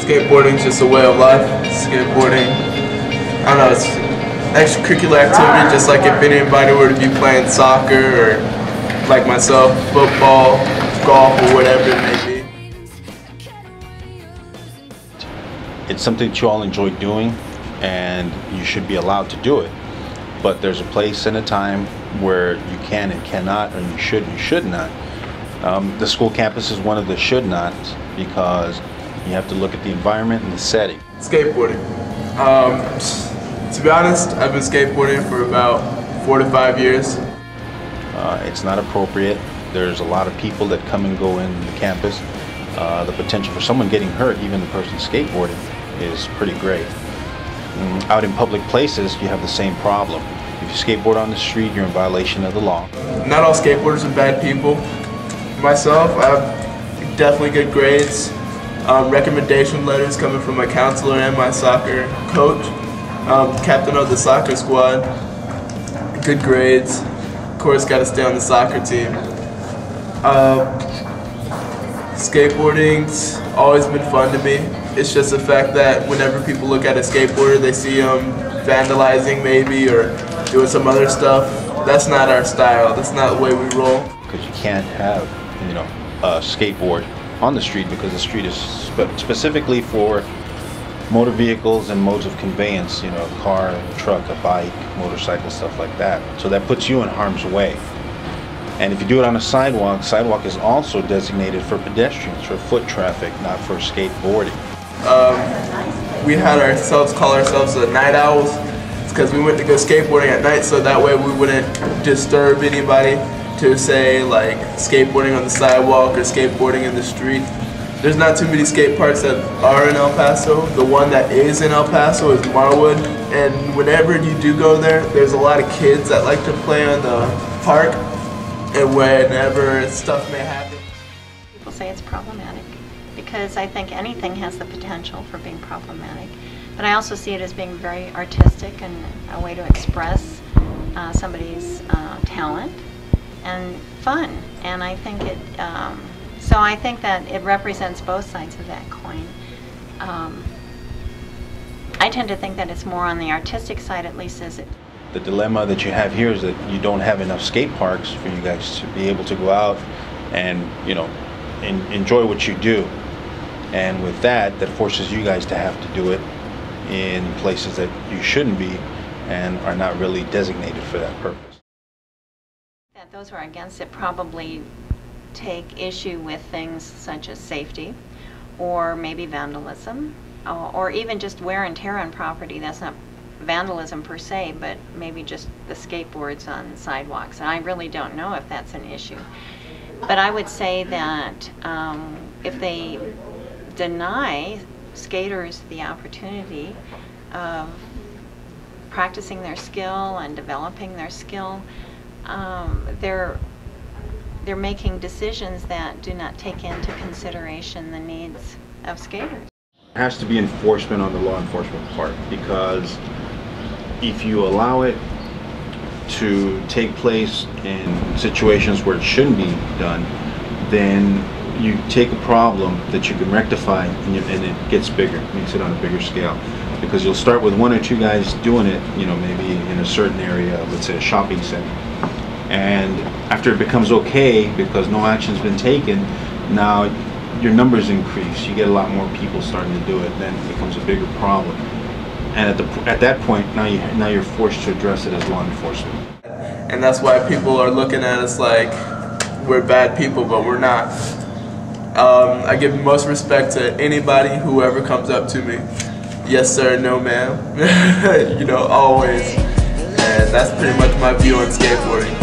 Skateboarding is just a way of life. Skateboarding, I don't know, it's extracurricular activity, just like if anybody were to be playing soccer or, like myself, football, golf, or whatever it may be. It's something that you all enjoy doing, and you should be allowed to do it. But there's a place and a time where you can and cannot, and you should and should not. The school campus is one of the should nots because you have to look at the environment and the setting. Skateboarding. To be honest, I've been skateboarding for about 4 to 5 years. It's not appropriate. There's a lot of people that come and go in the campus. The potential for someone getting hurt, even the person skateboarding, is pretty great. Out in public places, you have the same problem. If you skateboard on the street, you're in violation of the law. Not all skateboarders are bad people. Myself, I have definitely good grades. Recommendation letters coming from my counselor and my soccer coach. Captain of the soccer squad. Good grades. Of course, got to stay on the soccer team. Skateboarding's always been fun to me. It's just the fact that whenever people look at a skateboarder, they see them vandalizing maybe or doing some other stuff. That's not our style. That's not the way we roll. Because you can't have, a skateboard on the street because the street is specifically for motor vehicles and modes of conveyance, a car, a truck, a bike, motorcycle, stuff like that. So that puts you in harm's way. And if you do it on a sidewalk, sidewalk is also designated for pedestrians, for foot traffic, not for skateboarding. We had call ourselves the night owls. It's because we went to go skateboarding at night, so that way we wouldn't disturb anybody to say like skateboarding on the sidewalk or skateboarding in the street. There's not too many skate parks that are in El Paso. The one that is in El Paso is Marwood, and whenever you do go there, there's a lot of kids that like to play on the park, and whenever stuff may happen. People say it's problematic because I think anything has the potential for being problematic, but I also see it as being very artistic and a way to express somebody's talent and fun, and I think it so I think that it represents both sides of that coin. I tend to think that it's more on the artistic side, at least, as it. The dilemma that you have here is that you don't have enough skate parks for you guys to be able to go out and enjoy what you do, and with that forces you guys to have to do it in places that you shouldn't be and are not really designated for that purpose. That those who are against it probably take issue with things such as safety or maybe vandalism or even just wear and tear on property. That's not vandalism per se, but maybe just the skateboards on sidewalks. And I really don't know if that's an issue. But I would say that if they deny skaters the opportunity of practicing their skill and developing their skill, they're making decisions that do not take into consideration the needs of skaters. There has to be enforcement on the law enforcement part, because if you allow it to take place in situations where it shouldn't be done, then you take a problem that you can rectify and it gets bigger, makes it on a bigger scale. Because you'll start with 1 or 2 guys doing it, maybe in a certain area, let's say a shopping center. And after it becomes okay, because no action's been taken, now your numbers increase. You get a lot more people starting to do it, then it becomes a bigger problem. And at that point, now you're forced to address it as law enforcement. And that's why people are looking at us like we're bad people, but we're not. I give most respect to anybody, whoever comes up to me. Yes sir, no ma'am, always. And that's pretty much my view on skateboarding.